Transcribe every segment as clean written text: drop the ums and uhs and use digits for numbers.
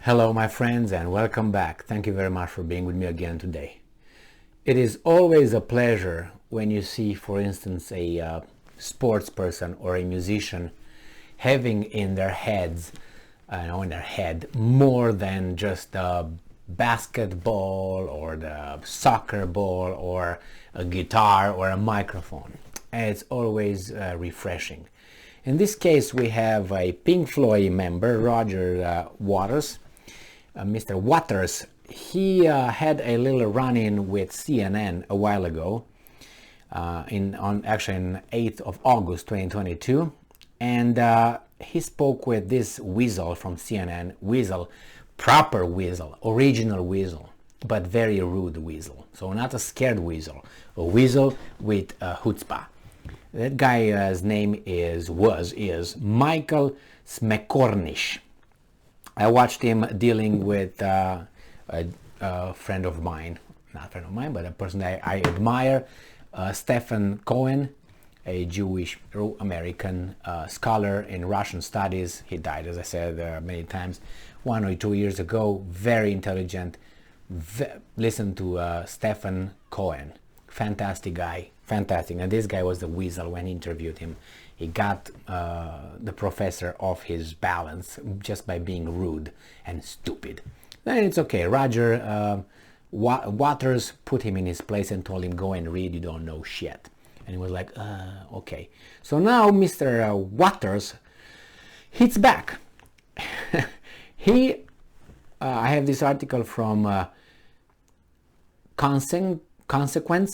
Hello my friends and welcome back. Thank you very much for being with me again today. It is always a pleasure when you see, for instance, a sports person or a musician having in their heads, in their head, more than just the basketball or the soccer ball or a guitar or a microphone. And it's always refreshing. In this case, we have a Pink Floyd member, Roger Waters. Mr. Waters, he had a little run-in with CNN a while ago, on 8th of August 2022, and he spoke with this weasel from CNN, proper weasel, original weasel, but very rude weasel. So not a scared weasel, a weasel with chutzpah. That guy's name is Michael Smekornish. I watched him dealing with a friend of mine, not a friend of mine, but a person I admire, Stephen Cohen, a Jewish American scholar in Russian studies. He died, as I said, many times, 1 or 2 years ago. Very intelligent. Listen to Stephen Cohen. Fantastic guy. Fantastic. And this guy was the weasel when he interviewed him. He got the professor off his balance just by being rude and stupid. Then it's okay. Roger Waters put him in his place and told him, go and read, you don't know shit. And he was like, okay. So now Mr. Waters hits back. I have this article from Consequence,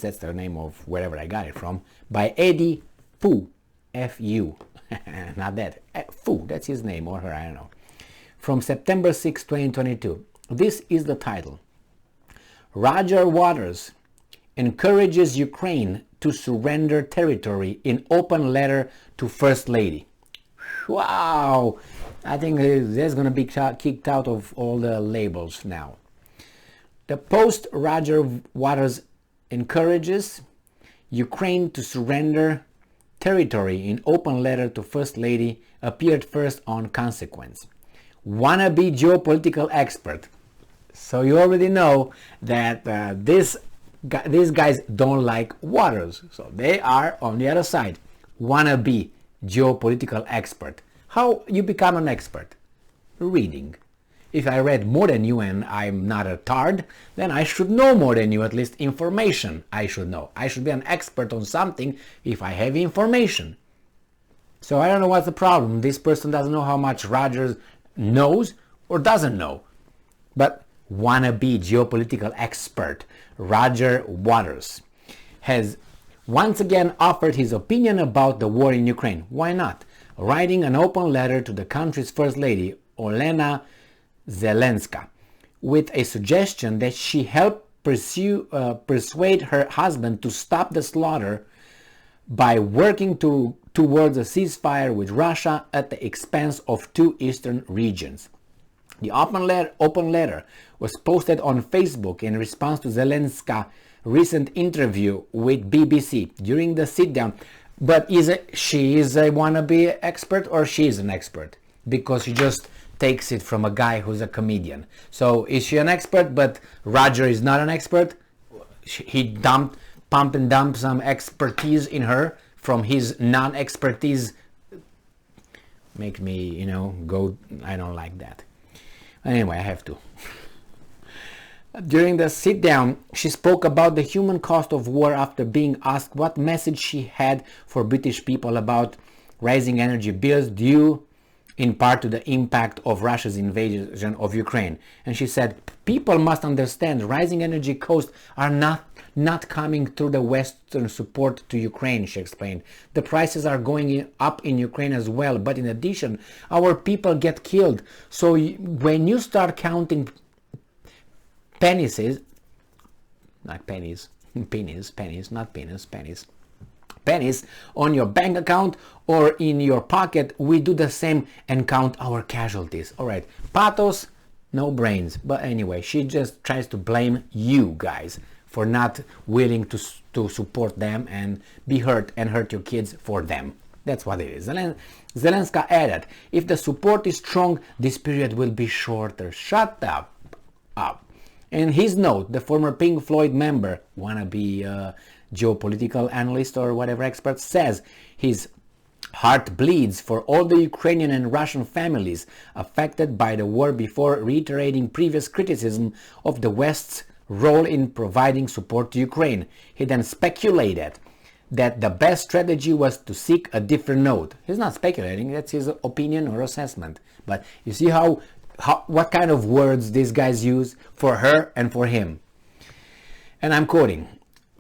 that's the name of wherever I got it from, by Eddie Fu, F-U, not that, Fu, that's his name, or her, I don't know, from September 6, 2022. This is the title. Roger Waters encourages Ukraine to surrender territory in open letter to First Lady. Wow, I think that's going to be kicked out of all the labels now. The post Roger Waters encourages Ukraine to surrender territory in open letter to First Lady appeared first on Consequence. Wannabe geopolitical expert. So you already know that these guys don't like Waters. So they are on the other side. Wannabe geopolitical expert. How you become an expert? Reading. If I read more than you and I'm not a tard, then I should know more than you, at least information I should know. I should be an expert on something if I have information. So I don't know what's the problem. This person doesn't know how much Rogers knows or doesn't know. But wannabe geopolitical expert Roger Waters has once again offered his opinion about the war in Ukraine. Why not? Writing an open letter to the country's First Lady, Olena Zelensky, with a suggestion that she help persuade her husband to stop the slaughter by working towards a ceasefire with Russia at the expense of two eastern regions. The open letter was posted on Facebook in response to Zelensky's recent interview with BBC during the sit-down. But she is a wannabe expert, or she is an expert? Because she just takes it from a guy who's a comedian. So is she an expert, but Roger is not an expert? He pump and dump some expertise in her from his non-expertise. Make me, go, I don't like that. Anyway, I have to. During the sit-down, she spoke about the human cost of war after being asked what message she had for British people about rising energy bills due in part to the impact of Russia's invasion of Ukraine. And she said, people must understand rising energy costs are not coming through the Western support to Ukraine, she explained. The prices are going up in Ukraine as well, but in addition, our people get killed. So when you start counting pennies, pennies on your bank account or in your pocket, we do the same and count our casualties. All right, pathos, no brains. But anyway, she just tries to blame you guys for not willing to support them and be hurt and hurt your kids for them. That's what it is. Zelensky added, if the support is strong, this period will be shorter. Shut up. In his note, the former Pink Floyd member, wannabe geopolitical analyst or whatever expert, says his heart bleeds for all the Ukrainian and Russian families affected by the war, before reiterating previous criticism of the West's role in providing support to Ukraine. He then speculated that the best strategy was to seek a different note. He's not speculating, that's his opinion or assessment. But you see what kind of words these guys use for her and for him. And I'm quoting,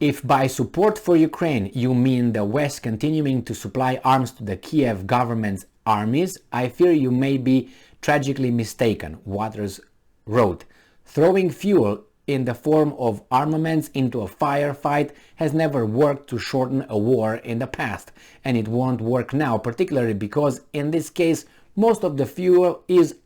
if by support for Ukraine you mean the West continuing to supply arms to the Kiev government's armies, I fear you may be tragically mistaken, Waters wrote. Throwing fuel in the form of armaments into a firefight has never worked to shorten a war in the past, and it won't work now, particularly because in this case most of the fuel is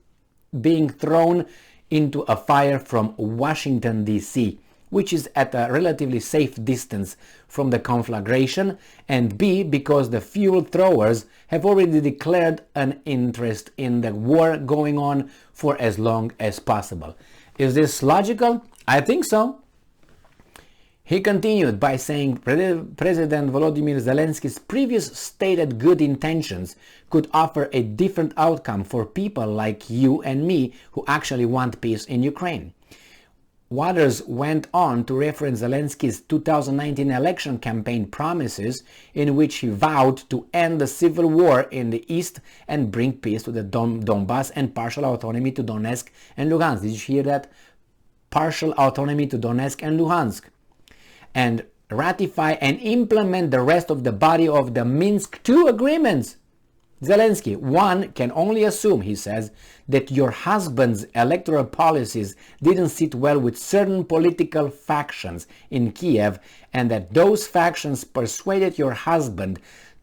being thrown into a fire from Washington, D.C., which is at a relatively safe distance from the conflagration, and B, because the fuel throwers have already declared an interest in the war going on for as long as possible. Is this logical? I think so. He continued by saying President Volodymyr Zelensky's previous stated good intentions could offer a different outcome for people like you and me who actually want peace in Ukraine. Waters went on to reference Zelensky's 2019 election campaign promises, in which he vowed to end the civil war in the east and bring peace to the Donbass and partial autonomy to Donetsk and Lugansk. Did you hear that? Partial autonomy to Donetsk and Luhansk. And ratify and implement the rest of the body of the Minsk II agreements. Zelensky, one can only assume, he says, that your husband's electoral policies didn't sit well with certain political factions in Kiev, and that those factions persuaded your husband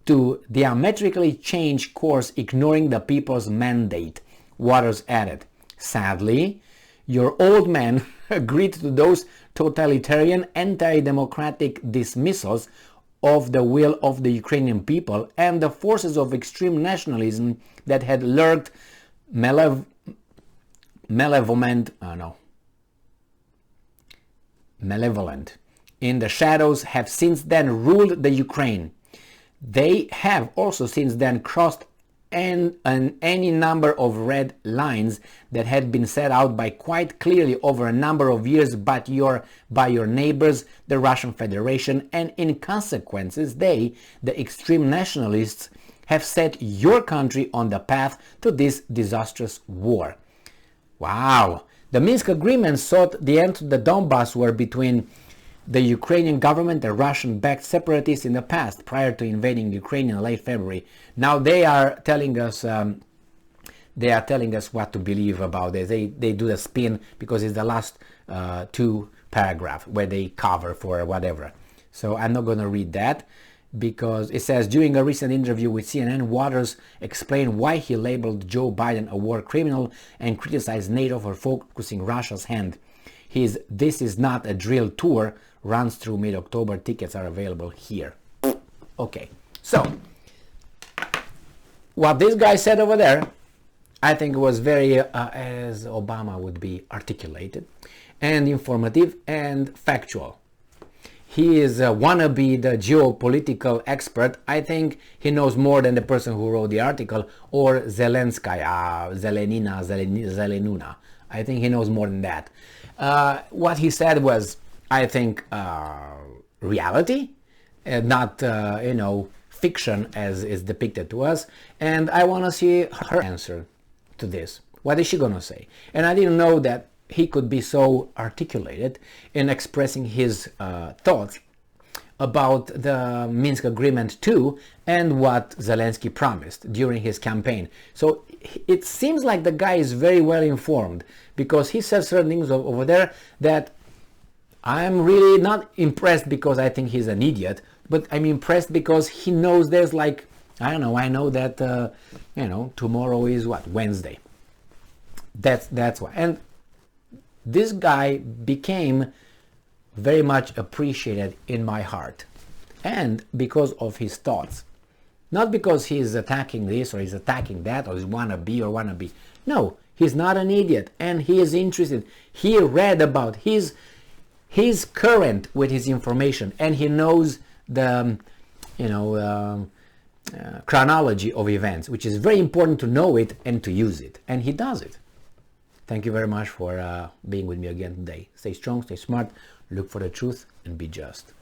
to diametrically change course, ignoring the people's mandate, Waters added. Sadly, your old man agreed to those totalitarian, anti-democratic dismissals of the will of the Ukrainian people and the forces of extreme nationalism that had lurked malevolent in the shadows have since then ruled the Ukraine. They have also since then crossed any number of red lines that had been set out by quite clearly over a number of years by your neighbors, the Russian Federation, and in consequences they, the extreme nationalists, have set your country on the path to this disastrous war. Wow! The Minsk agreement sought the end to the Donbass war between the Ukrainian government and Russian-backed separatists in the past, prior to invading Ukraine in late February. Now they are telling us what to believe about this. They do the spin because it's the last two paragraphs where they cover for whatever. So I'm not going to read that, because it says, during a recent interview with CNN, Waters explained why he labeled Joe Biden a war criminal and criticized NATO for focusing Russia's hand. His "This is not a drill" tour runs through mid-October. Tickets are available here. Okay, so what this guy said over there, I think was very, as Obama would be, articulated and informative and factual. He is wannabe the geopolitical expert. I think he knows more than the person who wrote the article, or Zelenskaya, Zelenuna. I think he knows more than that. What he said was, I think, reality, not, fiction as is depicted to us. And I want to see her answer to this. What is she going to say? And I didn't know that he could be so articulated in expressing his thoughts about the Minsk agreement too, and what Zelensky promised during his campaign. So it seems like the guy is very well informed, because he says certain things over there that I'm really not impressed because I think he's an idiot, but I'm impressed because he knows there's like, I don't know, I know that, tomorrow is what, Wednesday. That's why. And this guy became very much appreciated in my heart, and because of his thoughts. Not because he's attacking this or he's attacking that or he's wannabe. No, he's not an idiot, and he is interested. He read about, he's current with his information, and he knows the chronology of events, which is very important to know it and to use it, and he does it. Thank you very much for being with me again today. Stay strong, stay smart, look for the truth, and be just.